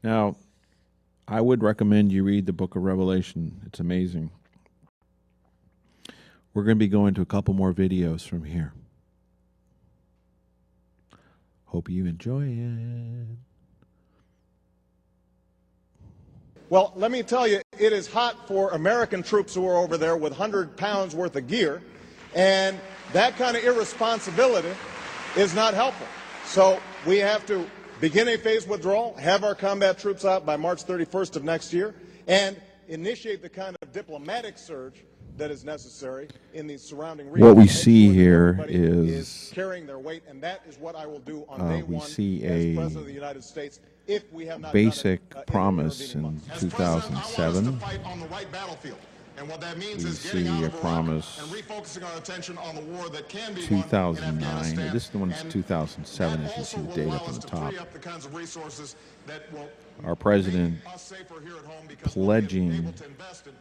Now, I would recommend you read the book of Revelation. It's amazing. We're going to be going to a couple more videos from here. Hope you enjoy it. Well, let me tell you, it is hot for American troops who are over there with 100 pounds worth of gear, and that kind of irresponsibility is not helpful. So we have to begin a phased withdrawal, have our combat troops out by March 31st of next year, and initiate the kind of diplomatic surge that is necessary in these surrounding regions. What we see here is carrying their weight, and that is what I will do on day one we see as a President of the United States if we have not basic done it, promise in 2007. And what that means We is see a promise and refocusing our attention on the war that can be 2009. This is the one that's 2007, as you see the date up on the top. Our president pledging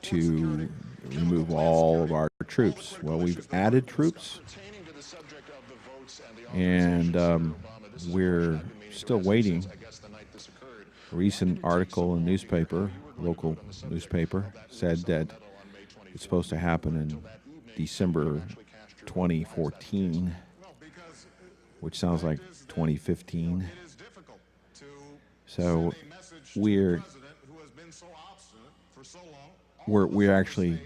to remove all of our troops. Well, we've added troops, and we're still waiting. A recent article in newspaper, local newspaper, said that it's supposed to happen in December 2014, which sounds like 2015. So we're actually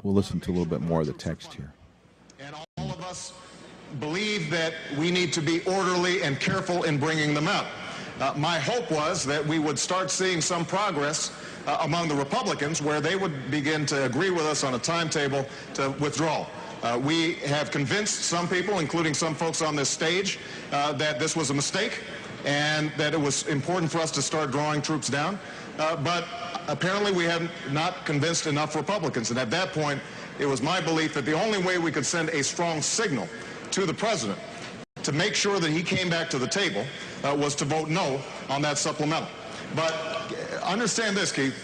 we'll listen to a little bit more of the text here. And all of us believe that we need to be orderly and careful in bringing them out. My hope was that we would start seeing some progress among the Republicans where they would begin to agree with us on a timetable to withdraw. We have convinced some people, including some folks on this stage, that this was a mistake and that it was important for us to start drawing troops down. But apparently we have not convinced enough Republicans. And at that point, it was my belief that the only way we could send a strong signal to the president to make sure that he came back to the table was to vote no on that supplemental. But understand this, Keith,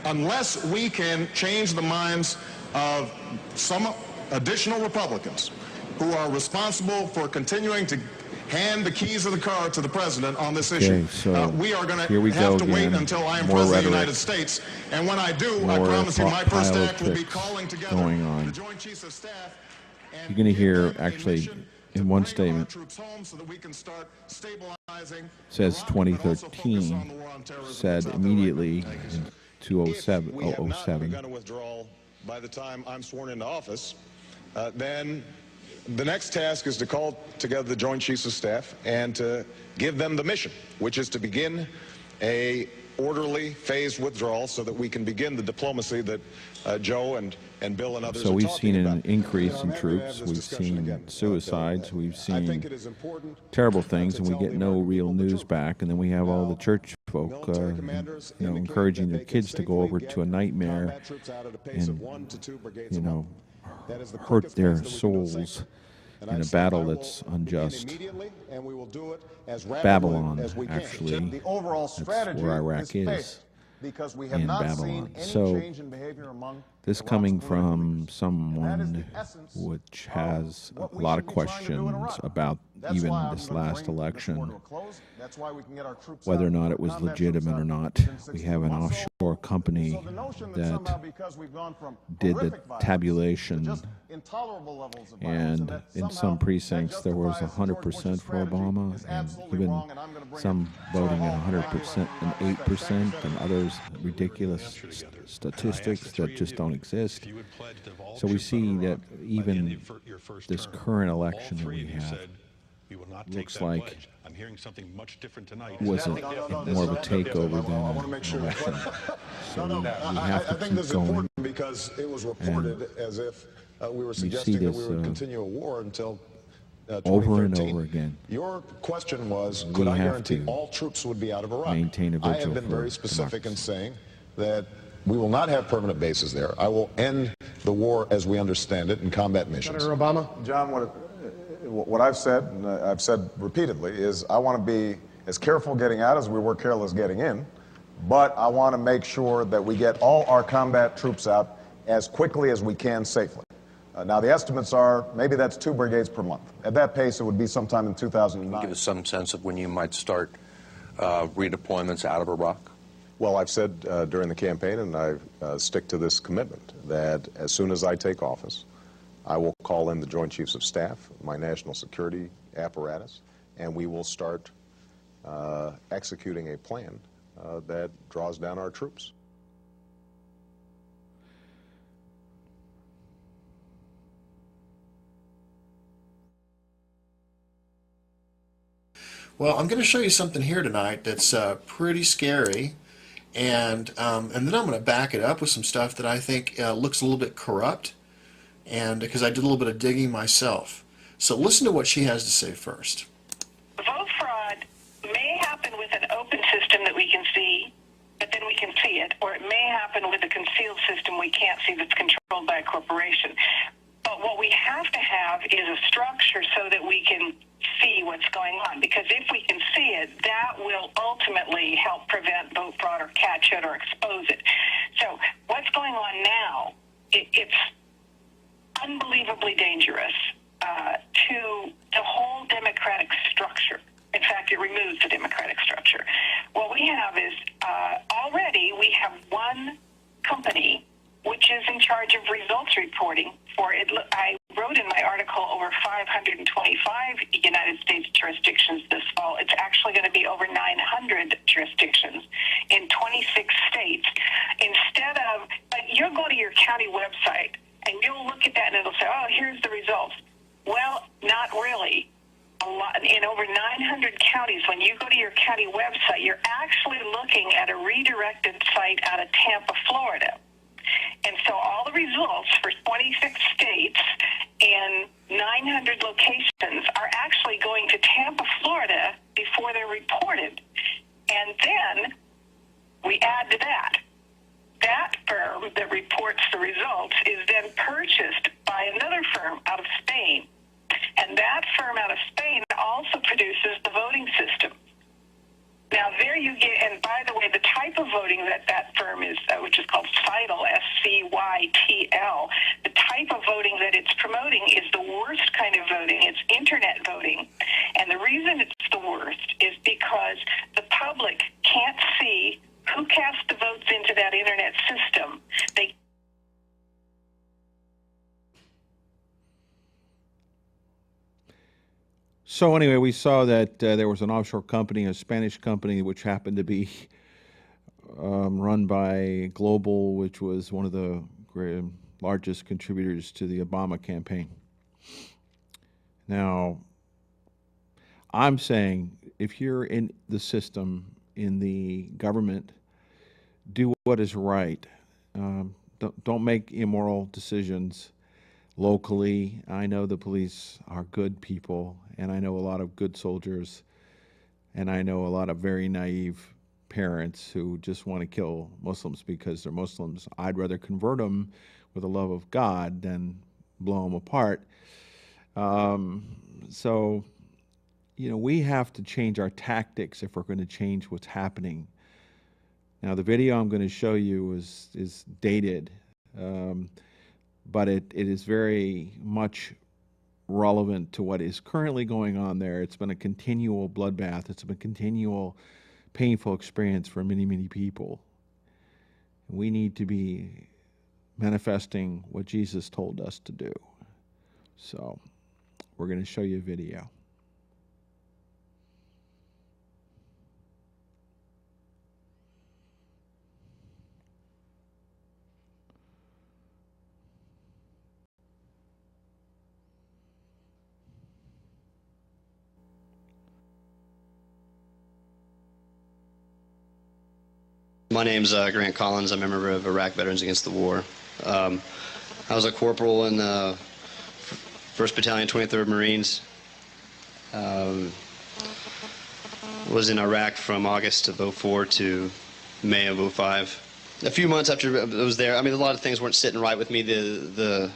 unless we can change the minds of some additional Republicans who are responsible for continuing to hand the keys of the car to the president on this issue, so we are going to have to wait until I am president of the United States. And when I do, I promise you my first act will be calling together the Joint Chiefs of Staff. You're going to hear, actually, in one statement, says 2013, said immediately in 2007. We're going to withdraw by the time I'm sworn into office. Then the next task is to call together the Joint Chiefs of Staff and to give them the mission, which is to begin a orderly, phased withdrawal so that we can begin the diplomacy that Joe and Bill and others So are we've talking seen about. an increase in troops, we've seen suicides, we've seen terrible things, and we get no real news back. And then we have all the church folk, encouraging their kids to go over to a nightmare and, hurt their souls in a battle that's unjust. Babylon, actually, that's where Iraq is, in Babylon. So this coming from someone which has a lot of questions about even this last election, whether or not it was legitimate or not. We have an offshore company that did the tabulation, and in some precincts there was 100% for Obama, and even some voting at 100% and 8%, and others ridiculous statistics that just don't exist. So we see that even this current election that we have looks like was more of a takeover than an election. So we have to keep going. Because it was reported as if we were suggesting that we would continue a war until over and over again. Your question was, could I guarantee all troops would be out of Iraq? Maintain a vigil. I have been very specific in saying that we will not have permanent bases there. I will end the war as we understand it in combat missions. Senator Obama? John, what I've said, and I've said repeatedly, is I want to be as careful getting out as we were careless getting in, but I want to make sure that we get all our combat troops out as quickly as we can safely. Now, the estimates are maybe that's 2 brigades per month. At that pace, it would be sometime in 2009. Give us some sense of when you might start redeployments out of Iraq? Well, I've said during the campaign, and I stick to this commitment, that as soon as I take office, I will call in the Joint Chiefs of Staff, my national security apparatus, and we will start executing a plan that draws down our troops. Well, I'm going to show you something here tonight that's pretty scary, and then I'm going to back it up with some stuff that I think looks a little bit corrupt, and because I did a little bit of digging myself. So listen to what she has to say first. Vote fraud may happen with an open system that we can see, but then we can see it, or it may happen with a concealed system we can't see that's controlled by a corporation. But what we have to have is a structure so that we can see what's going on, because if we can see it, that will ultimately help prevent vote fraud or catch it or expose it. So what's going on now, it's unbelievably dangerous to the whole democratic structure. In fact, it removes the democratic structure. What we have is already we have one company which is in charge of results reporting for it. I wrote in my article over 525 United States jurisdictions this fall. It's actually going to be over 900 jurisdictions in 26 states. Instead of, you'll go to your county website and you'll look at that and it'll say, oh, here's the results. Well, not really. In over 900 counties, when you go to your county website, you're actually looking at a redirected site out of Tampa, Florida. And so all the results for 26 states and 900 locations are actually going to Tampa, Florida before they're reported. And then we add to that. That firm that reports the results is then purchased by another firm out of Spain. And that firm out of Spain also produces the voting system. Now, there you get, and by the way, the type of voting that firm is, which is called SCYTL, S-C-Y-T-L, the type of voting that it's promoting is the worst kind of voting. It's internet voting. And the reason it's the worst is because the public can't see who cast the votes into that internet system. So anyway, we saw that there was an offshore company, a Spanish company, which happened to be run by Global, which was one of the largest contributors to the Obama campaign. Now, I'm saying if you're in the system, in the government, do what is right. Don't make immoral decisions locally. I know the police are good people, and I know a lot of good soldiers, and I know a lot of very naive parents who just want to kill Muslims because they're Muslims. I'd rather convert them with the love of God than blow them apart. So, you know, we have to change our tactics if we're going to change what's happening. Now, the video I'm going to show you is dated, but it is very much relevant to what is currently going on there. It's been a continual bloodbath. It's been a continual painful experience for many, many people. We need to be manifesting what Jesus told us to do. So we're going to show you a video. My name's Grant Collins. I'm a member of Iraq Veterans Against the War. I was a corporal in the 1st Battalion, 23rd Marines. Was in Iraq from August of 04 to May of 05. A few months after I was there, I mean, a lot of things weren't sitting right with me. The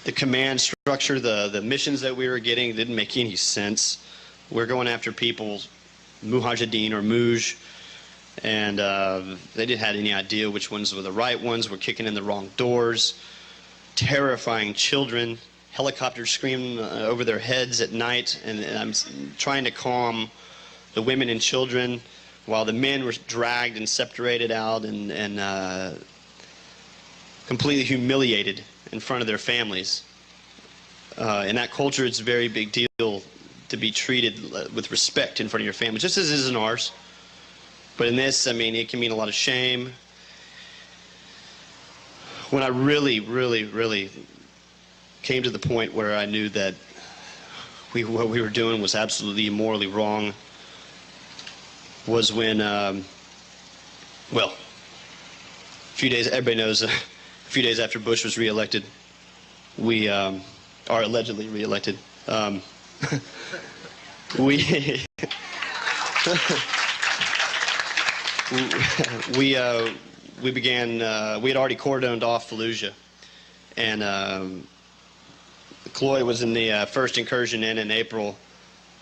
command structure, the missions that we were getting didn't make any sense. We're going after people, Mujahideen or Muj, and they didn't have any idea which ones were the right ones. We're kicking in the wrong doors, terrifying children, helicopters screaming over their heads at night, and I'm trying to calm the women and children, while the men were dragged and separated out and completely humiliated in front of their families. In that culture, it's a very big deal to be treated with respect in front of your family, just as it is in ours. But in this, I mean, it can mean a lot of shame. When I really, really, really came to the point where I knew that what we were doing was absolutely morally wrong was when, well, a few days, everybody knows, a few days after Bush was reelected, we are allegedly reelected. We began, we had already cordoned off Fallujah, and Cloy was in the first incursion in April,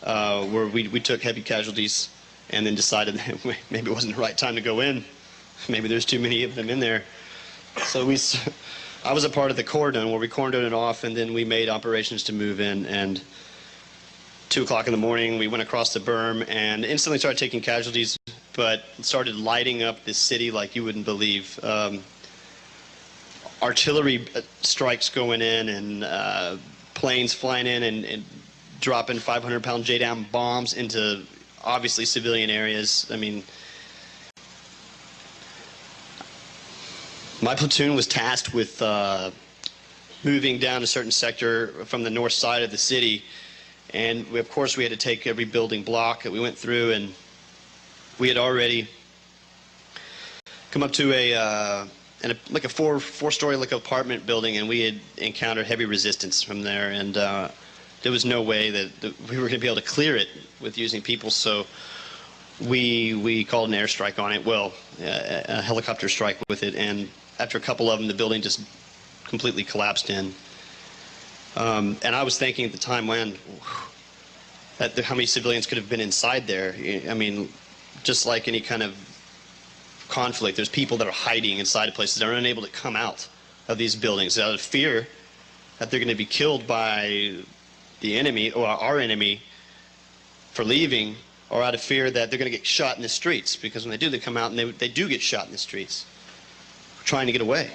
where we took heavy casualties and then decided that maybe it wasn't the right time to go in. Maybe there's too many of them in there. So I was a part of the cordon where we cordoned it off, and then we made operations to move in, and 2 o'clock in the morning we went across the berm and instantly started taking casualties, but started lighting up this city like you wouldn't believe. Artillery strikes going in and planes flying in and dropping 500-pound J-down bombs into obviously civilian areas. I mean, my platoon was tasked with moving down a certain sector from the north side of the city, and of course we had to take every building block that we went through, and we had already come up to like a four-story like apartment building, and we had encountered heavy resistance from there, and there was no way that we were going to be able to clear it with using people, so we called an airstrike on it, well, a helicopter strike with it, and after a couple of them, the building just completely collapsed in. And I was thinking at the time, man, how many civilians could have been inside there? I mean, just like any kind of conflict, there's people that are hiding inside of places that are unable to come out of these buildings out of fear that they're going to be killed by the enemy or our enemy for leaving, or out of fear that they're going to get shot in the streets, because when they do, they come out and they do get shot in the streets trying to get away.